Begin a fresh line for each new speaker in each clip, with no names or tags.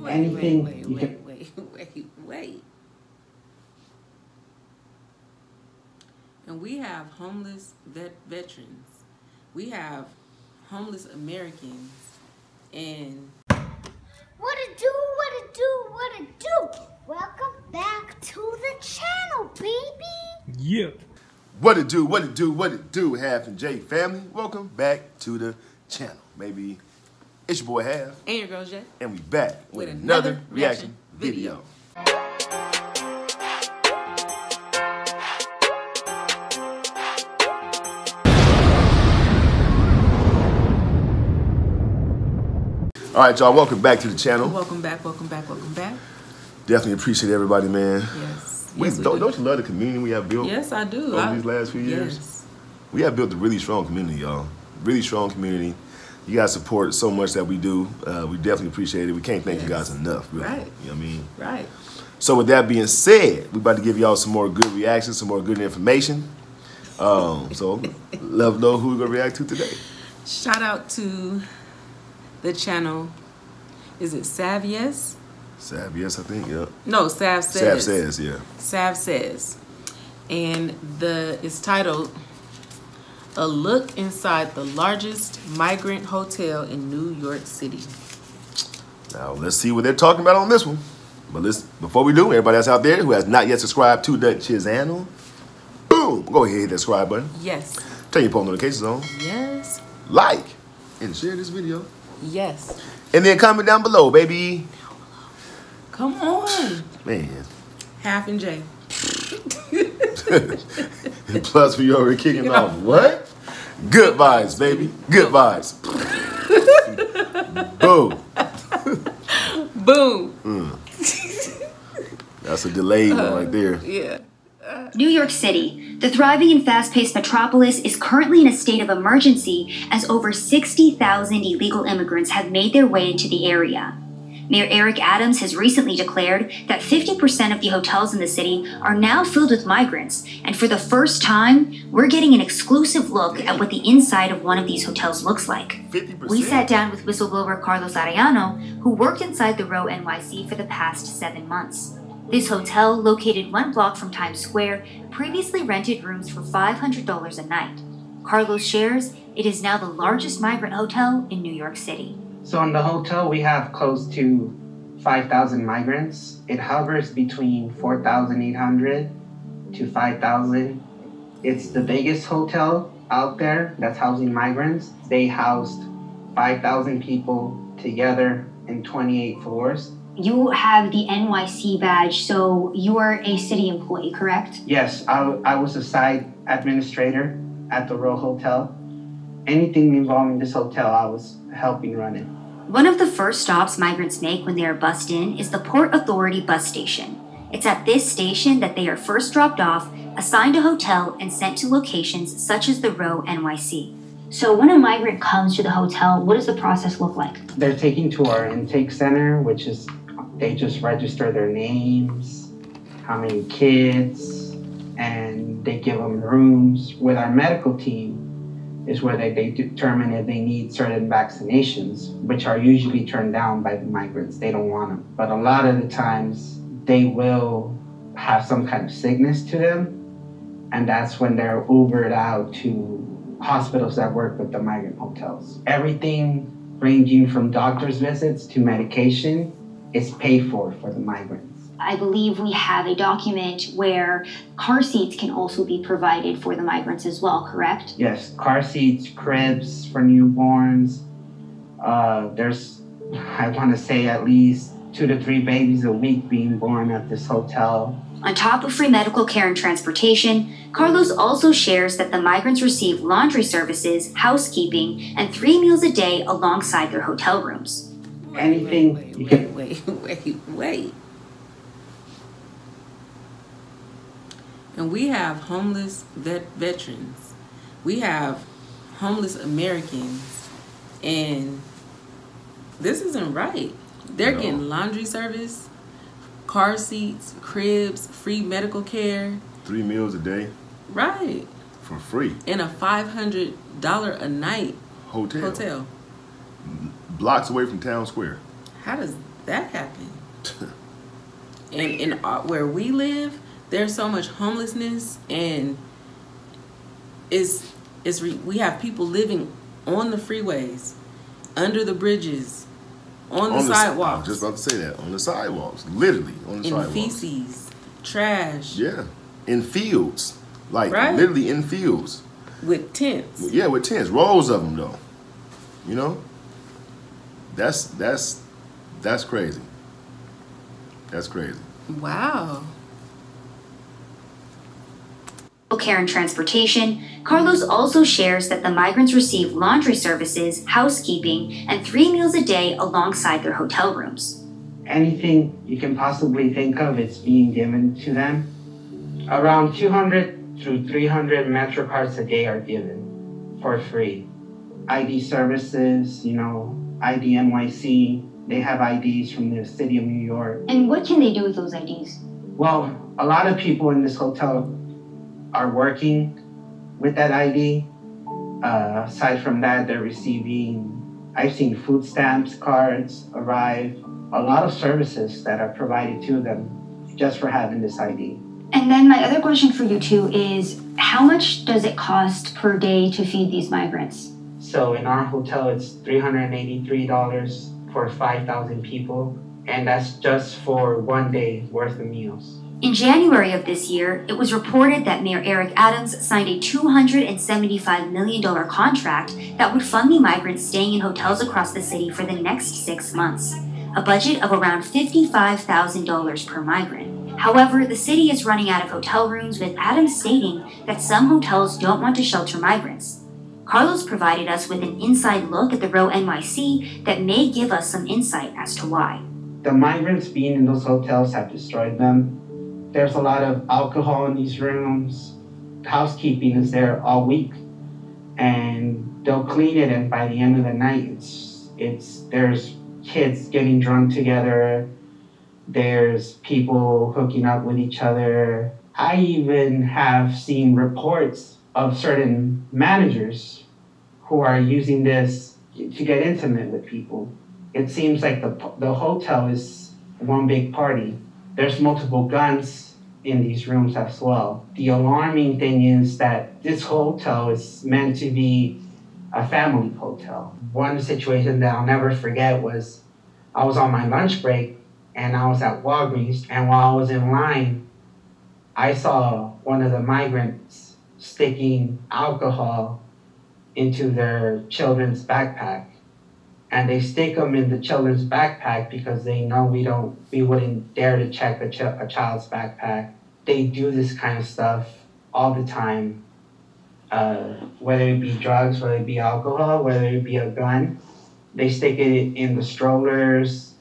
Wait. And we have homeless veterans. We have homeless Americans. And
what it do? Welcome back to the channel, baby.
Yeah.
What it do, Half and J family. Welcome back to the channel, baby. It's your boy Half.
And your girl J.
And we back with another reaction video. All right, y'all, welcome back to the channel.
Welcome back.
Definitely appreciate everybody, man.
Yes.
Don't you love the community we have built?
Yes, I do.
Over these last few years?
Yes.
We have built a really strong community, y'all. Really strong community. You guys support so much that we do. We definitely appreciate it. We can't thank you guys enough, really.
Right.
You know what I mean?
Right.
So with that being said, we're about to give y'all some more good reactions, some more good information. So let us know who we're going to react to today.
Shout out to the channel. Is it Sav Yes?
Sav Yes, I think, yeah.
No, Sav Says.
Sav Says, yeah.
Sav Says. And it's titled, A Look Inside the Largest Migrant Hotel in New York City.
Now, let's see what they're talking about on this one. But before we do, everybody that's out there who has not yet subscribed to the channel, boom, go ahead and hit that subscribe button.
Yes.
Turn your post notifications on.
Yes.
Like and share this video.
Yes.
And then comment down below, baby.
Come on.
Man.
Half and J.
Plus, we already kicking off. What? Good vibes, baby. Good vibes. Boom.
Boom.
That's a delayed one right there.
Yeah.
New York City, the thriving and fast-paced metropolis, is currently in a state of emergency as over 60,000 illegal immigrants have made their way into the area. Mayor Eric Adams has recently declared that 50% of the hotels in the city are now filled with migrants, and for the first time, we're getting an exclusive look at what the inside of one of these hotels looks like.
50%?
We sat down with whistleblower Carlos Arellano, who worked inside the Row NYC for the past 7 months. This hotel, located 1 block from Times Square, previously rented rooms for $500 a night. Carlos shares it is now the largest migrant hotel in New York City.
So in the hotel, we have close to 5,000 migrants. It hovers between 4,800 to 5,000. It's the biggest hotel out there that's housing migrants. They housed 5,000 people together in 28 floors.
You have the NYC badge, so you are a city employee, correct?
Yes, I was a site administrator at the Row Hotel. Anything involving this hotel, I was helping run it.
One of the first stops migrants make when they are bussed in is the Port Authority bus station. It's at this station that they are first dropped off, assigned a hotel, and sent to locations such as the Row NYC. So when a migrant comes to the hotel, what does the process look like?
They're taken to our intake center, which is they just register their names, how many kids, and they give them rooms. With our medical team is where they determine if they need certain vaccinations, which are usually turned down by the migrants. They don't want them. But a lot of the times they will have some kind of sickness to them, and that's when they're Ubered out to hospitals that work with the migrant hotels. Everything ranging from doctor's visits to medication is paid for the migrants.
I believe we have a document where car seats can also be provided for the migrants as well, correct?
Yes, car seats, cribs for newborns. There's, I want to say, at least 2 to 3 babies a week being born at this hotel.
On top of free medical care and transportation, Carlos also shares that the migrants receive laundry services, housekeeping, and 3 meals a day alongside their hotel rooms.
Wait. And we have homeless veterans. We have homeless Americans. And this isn't right. They're getting laundry service, car seats, cribs, free medical care.
3 meals a day.
Right.
For free.
In a $500 a night hotel.
Blocks away from Town Square.
How does that happen. And in where we live, there's so much homelessness, and we have people living on the freeways, under the bridges, on the sidewalks.
I was just about to say that. On the sidewalks. Literally on the sidewalks.
In feces, trash.
Yeah. In fields. Like,
right?
Literally in fields.
With tents.
Yeah, with tents. Rows of them, though. You know? That's crazy. That's crazy.
Wow.
Care and transportation, Carlos also shares that the migrants receive laundry services, housekeeping, and 3 meals a day alongside their hotel rooms.
Anything you can possibly think of, it's being given to them. Around 200 through 300 Metro cards a day are given for free. ID services, ID NYC, they have IDs from the city of New York.
And what can they do with those IDs?
Well, a lot of people in this hotel are working with that ID. Aside from that, they're receiving, I've seen food stamps, cards arrive, a lot of services that are provided to them just for having this ID.
And then my other question for you too is, how much does it cost per day to feed these migrants?
So in our hotel, it's $383 for 5,000 people, and that's just for 1 day worth of meals.
In January of this year, it was reported that Mayor Eric Adams signed a $275 million contract that would fund the migrants staying in hotels across the city for the next 6 months, a budget of around $55,000 per migrant. However, the city is running out of hotel rooms, with Adams stating that some hotels don't want to shelter migrants. Carlos provided us with an inside look at the Row NYC that may give us some insight as to why.
The migrants being in those hotels have destroyed them. There's a lot of alcohol in these rooms. Housekeeping is there all week, and they'll clean it, and by the end of the night, there's kids getting drunk together. There's people hooking up with each other. I even have seen reports of certain managers who are using this to get intimate with people. It seems like the hotel is one big party. There's multiple guns in these rooms as well. The alarming thing is that this hotel is meant to be a family hotel. One situation that I'll never forget was I was on my lunch break and I was at Walgreens, and while I was in line, I saw one of the migrants sticking alcohol into their children's backpack. And they stick them in the children's backpack because they know we wouldn't dare to check a child's backpack. They do this kind of stuff all the time, whether it be drugs, whether it be alcohol, whether it be a gun. They stick it in the strollers,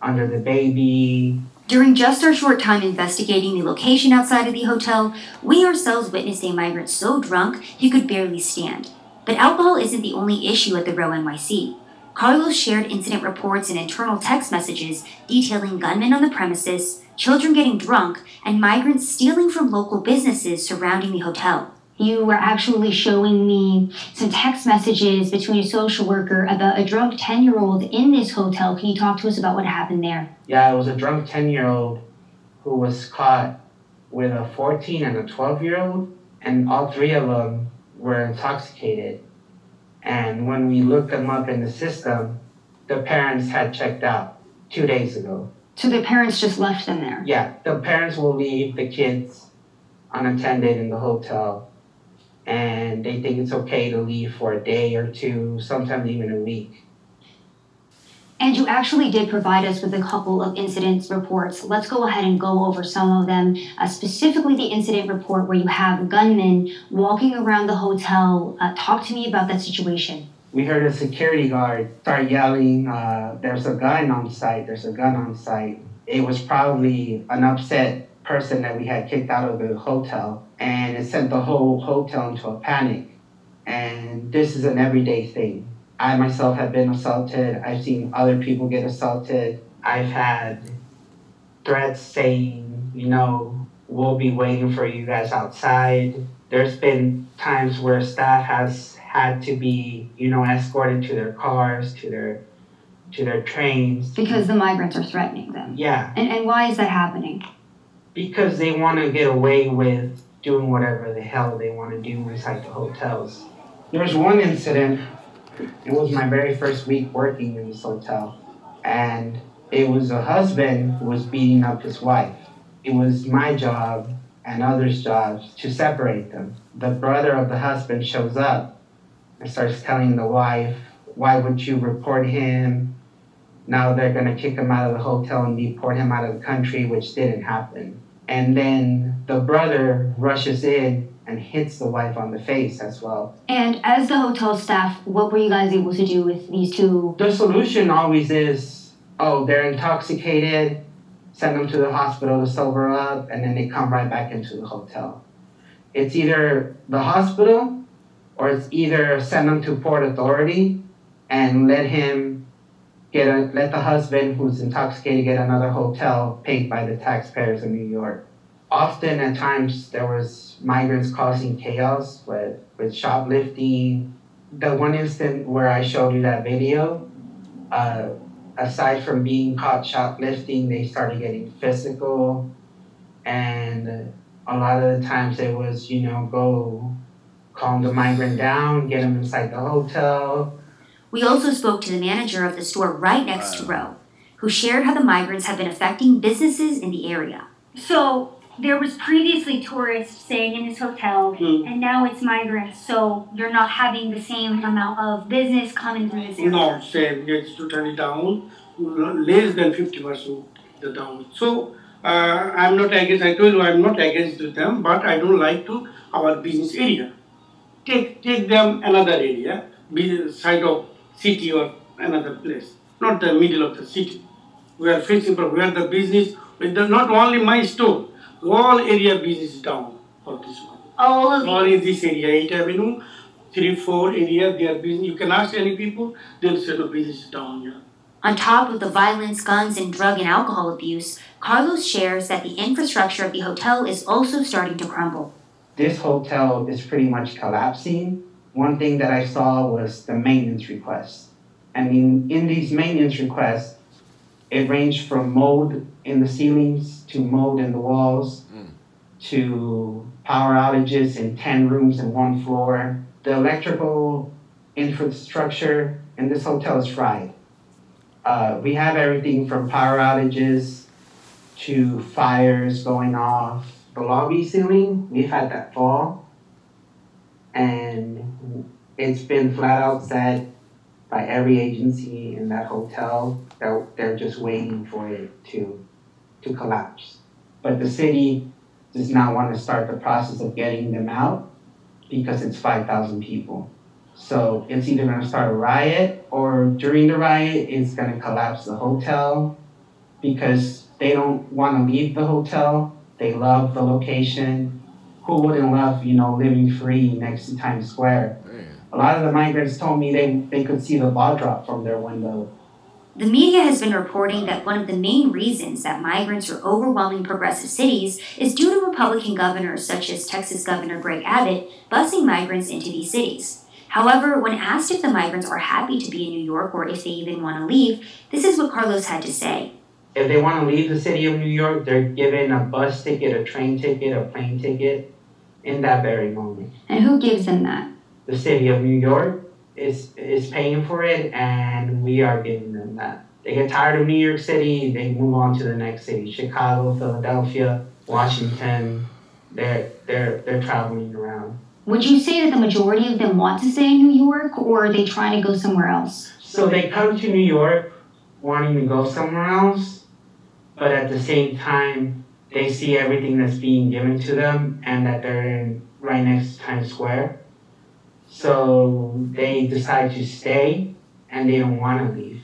under the baby.
During just our short time investigating the location outside of the hotel, we ourselves witnessed a migrant so drunk he could barely stand. But alcohol isn't the only issue at the Row NYC. Carlos shared incident reports and internal text messages detailing gunmen on the premises, children getting drunk, and migrants stealing from local businesses surrounding the hotel. You were actually showing me some text messages between a social worker about a drunk 10-year-old in this hotel. Can you talk to us about what happened there?
Yeah, it was a drunk 10-year-old who was caught with a 14 and a 12-year-old, and all three of them were intoxicated. And when we looked them up in the system, the parents had checked out 2 days ago.
So the parents just left them there?
Yeah, the parents will leave the kids unattended in the hotel, and they think it's okay to leave for a day or two, sometimes even a week.
And you actually did provide us with a couple of incident reports. Let's go ahead and go over some of them, specifically the incident report where you have gunmen walking around the hotel. Talk to me about that situation.
We heard a security guard start yelling, there's a gun on site, there's a gun on site. It was probably an upset person that we had kicked out of the hotel, and it sent the whole hotel into a panic. And this is an everyday thing. I myself have been assaulted. I've seen other people get assaulted. I've had threats saying, we'll be waiting for you guys outside. There's been times where staff has had to be, escorted to their cars, to their to their trains.
Because the migrants are threatening them.
Yeah.
And why is that happening?
Because they want to get away with doing whatever the hell they want to do inside the hotels. There was one incident, it was my very first week working in this hotel, and it was a husband who was beating up his wife. It was my job and others' jobs to separate them. The brother of the husband shows up and starts telling the wife, why would you report him? Now they're going to kick him out of the hotel and deport him out of the country, which didn't happen. And then the brother rushes in and hits the wife on the face as well.
And as the hotel staff, what were you guys able to do with these two?
The solution always is, oh, they're intoxicated, send them to the hospital to sober up, and then they come right back into the hotel. It's either the hospital, or it's either send them to Port Authority and let the husband who's intoxicated get another hotel paid by the taxpayers of New York. Often at times there was migrants causing chaos with shoplifting. The one instant where I showed you that video, aside from being caught shoplifting, they started getting physical, and a lot of the times it was, go calm the migrant down, get them inside the hotel.
We also spoke to the manager of the store right next to Roe, who shared how the migrants have been affecting businesses in the area.
So there was previously tourists staying in this hotel, and now it's migrants, so you're not having the same amount of business coming through this area?
No, same. It's totally down, less than 50% the down. So I'm not against, I told you I'm not against them, but I don't like to our business area. Take them another area, be the side of city or another place, not the middle of the city. We are facing problem. We are the business, not only my store, all area business down for this one. All in this area, 8th Avenue, 3-4 area, their business. You can ask any people, they'll say the business down here.
On top of the violence, guns, and drug and alcohol abuse, Carlos shares that the infrastructure of the hotel is also starting to crumble.
This hotel is pretty much collapsing. One thing that I saw was the maintenance requests. In these maintenance requests, it ranged from mold in the ceilings to mold in the walls to power outages in 10 rooms in one floor. The electrical infrastructure in this hotel is fried. We have everything from power outages to fires going off. The lobby ceiling, we've had that fall, and it's been flat out said by every agency in that hotel that they're just waiting for it to collapse. But the city does not want to start the process of getting them out because it's 5,000 people. So it's either going to start a riot, or during the riot, it's going to collapse the hotel because they don't want to leave the hotel. They love the location. Who wouldn't love, living free next to Times Square? A lot of the migrants told me they could see the ball drop from their window.
The media has been reporting that one of the main reasons that migrants are overwhelming progressive cities is due to Republican governors such as Texas Governor Greg Abbott busing migrants into these cities. However, when asked if the migrants are happy to be in New York or if they even want to leave, this is what Carlos had to say.
If they want to leave the city of New York, they're given a bus ticket, a train ticket, a plane ticket in that very moment.
And who gives them that?
The city of New York is paying for it, and we are giving them that. They get tired of New York City, they move on to the next city. Chicago, Philadelphia, Washington, they're traveling around.
Would you say that the majority of them want to stay in New York, or are they trying to go somewhere else?
So they come to New York wanting to go somewhere else, but at the same time, they see everything that's being given to them and that they're right next to Times Square. So they decide to stay, and they don't want to leave.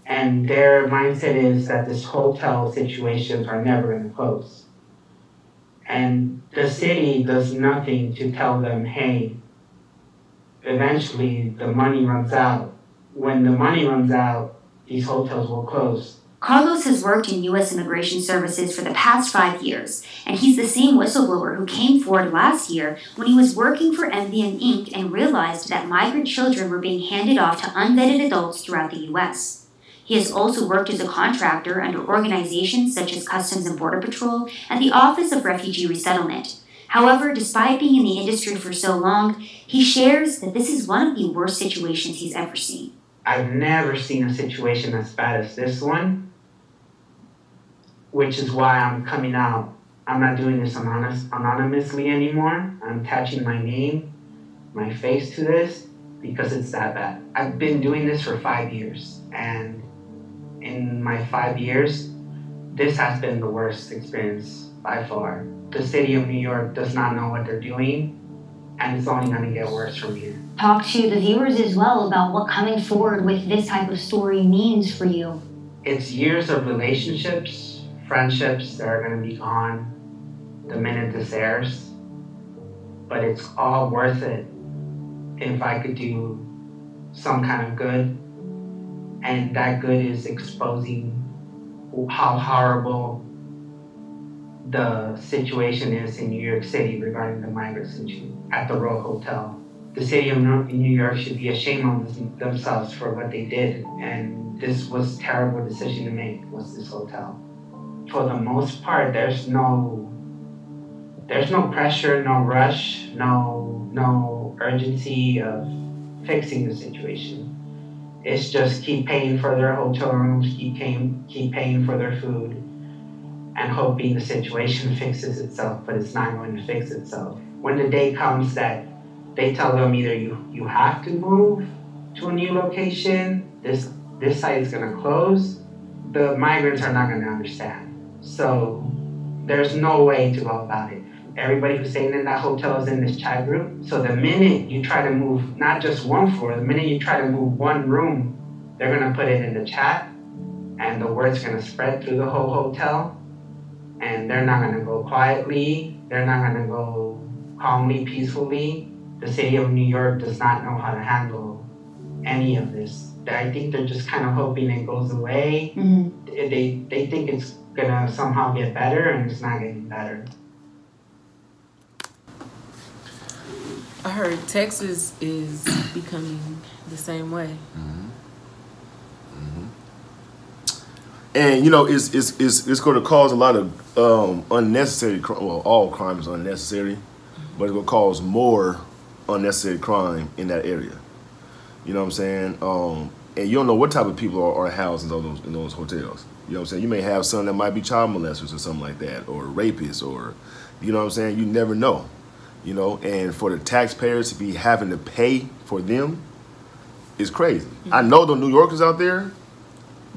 And their mindset is that this hotel situations are never going to close. And the city does nothing to tell them, hey, eventually the money runs out. When the money runs out, these hotels will close.
Carlos has worked in U.S. Immigration Services for the past 5 years, and he's the same whistleblower who came forward last year when he was working for MVM Inc. and realized that migrant children were being handed off to unvetted adults throughout the U.S. He has also worked as a contractor under organizations such as Customs and Border Patrol and the Office of Refugee Resettlement. However, despite being in the industry for so long, he shares that this is one of the worst situations he's ever seen.
I've never seen a situation as bad as this one, which is why I'm coming out. I'm not doing this anonymously anymore. I'm attaching my name, my face to this, because it's that bad. I've been doing this for 5 years, and in my 5 years, this has been the worst experience by far. The city of New York does not know what they're doing, and it's only going to get worse from here.
Talk to the viewers as well about what coming forward with this type of story means for you.
It's years of relationships, friendships that are going to be gone the minute this airs, but it's all worth it if I could do some kind of good, and that good is exposing how horrible the situation is in New York City regarding the migrants at the Royal Hotel. The city of New York should be ashamed of themselves for what they did, and this was a terrible decision to make, was this hotel. For the most part, there's no pressure, no rush, no urgency of fixing the situation. It's just keep paying for their hotel rooms, keep paying for their food, and hoping the situation fixes itself, but it's not going to fix itself. When the day comes that they tell them either you have to move to a new location, this site is going to close, the migrants are not going to understand. So there's no way to go about it. Everybody who's staying in that hotel is in this chat group. So the minute you try to move not just one floor, the minute you try to move one room, they're going to put it in the chat, and the word's going to spread through the whole hotel. And they're not going to go quietly. They're not going to go calmly, peacefully. The city of New York does not know how to handle any of this. I think they're just kind of hoping it goes away. Mm-hmm. They think it's going to somehow get better, and it's not getting better.
I heard Texas is becoming the same way.
Mm-hmm. And, you know, it's going to cause a lot of unnecessary crime. Well, all crime is unnecessary, but it's going to cause more unnecessary crime in that area. You know what I'm saying? And you don't know what type of people are housed in those hotels. You know what I'm saying? You may have some that might be child molesters or something like that, or rapists, or, you know what I'm saying? You never know. You know, and for the taxpayers to be having to pay for them is crazy. Mm-hmm. I know the New Yorkers out there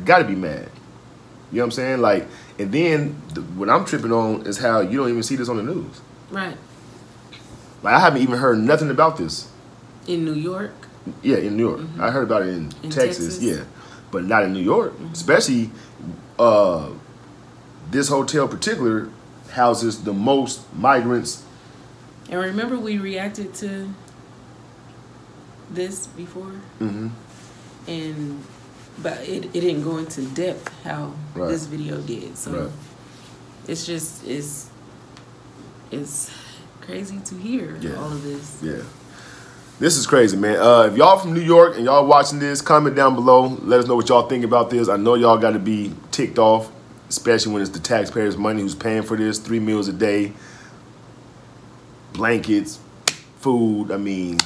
got to be mad. You know what I'm saying? Like, and then what I'm tripping on is how you don't even see this on the news.
Right.
Like, I haven't even heard nothing about this.
In New York?
Yeah, in New York. Mm-hmm. I heard about it in Texas, yeah. But not in New York. Mm-hmm. Especially this hotel in particular houses the most migrants.
And remember we reacted to this before? Mm-hmm. But it didn't go into depth how this video did. So it's just it's crazy to hear all of this. Yeah.
This is crazy, man. If y'all from New York and y'all watching this, comment down below. Let us know what y'all think about this. I know y'all got to be ticked off, especially when it's the taxpayers' money who's paying for this. 3 meals a day, blankets, food. I mean,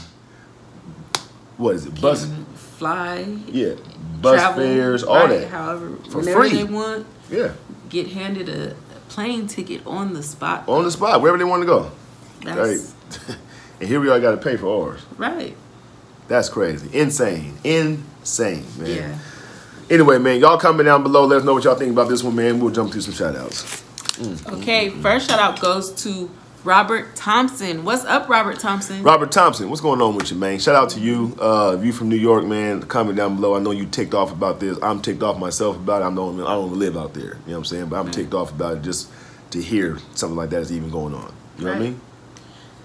what is it? Bus,
fly.
Yeah. Bus travel, fares, all that.
However,
for
whenever
free.
They want.
Yeah.
Get handed a plane ticket on the spot.
On the spot, wherever they want to go.
That's...
And here we are, got to pay for ours.
Right.
That's crazy. Insane, man.
Yeah.
Anyway, man, y'all comment down below. Let us know what y'all think about this one, man. We'll jump through some shout-outs.
Okay, first shout-out goes to Robert Thompson. What's up, Robert Thompson?
Robert Thompson, what's going on with you, man? Shout out to you. If you from New York, man, comment down below. I know you ticked off about this. I'm ticked off myself about it. I don't live out there. You know what I'm saying? But I'm ticked off about it just to hear something like that is even going on. You know what I mean?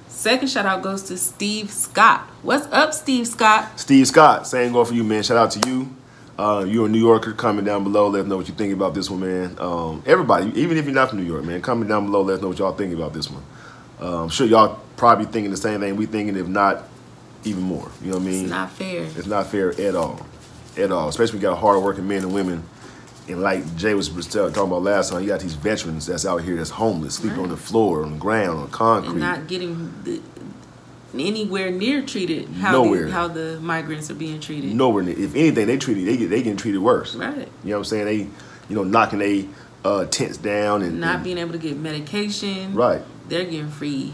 Second shout out goes to Steve Scott. What's up, Steve Scott?
Steve Scott, same go for you, man. Shout out to you. You're a New Yorker. Comment down below. Let us know what you think about this one, man. Everybody, even if you're not from New York, man, comment down below. Let us know what y'all think about this one. I'm sure y'all probably thinking the same thing we thinking, if not even more. You know what I mean?
It's not fair.
It's not fair at all. at all. Especially when you got hard-working men and women. And like Jay was talking about last time, you got these veterans that's out here that's homeless, sleeping on the floor, on the ground, on concrete.
And not getting anywhere near treated how the migrants are being treated.
Nowhere near. If anything, they getting treated worse.
Right.
You know what I'm saying? They, knocking they tents down and
not being able to get medication.
Right.
They're getting free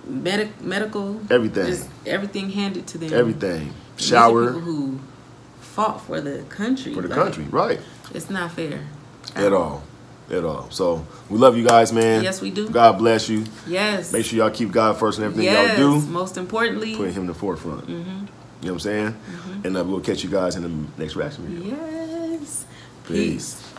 medical.
Everything.
Just everything handed to them.
Everything. Shower.
These are people who fought for the country.
For the country, right.
It's not fair.
At all. So we love you guys, man.
Yes, we do.
God bless you.
Yes.
Make sure y'all keep God first in everything y'all do.
Most importantly,
put him in the forefront. You know what I'm saying? And we'll catch you guys in the next reaction video.
Yes.
Peace.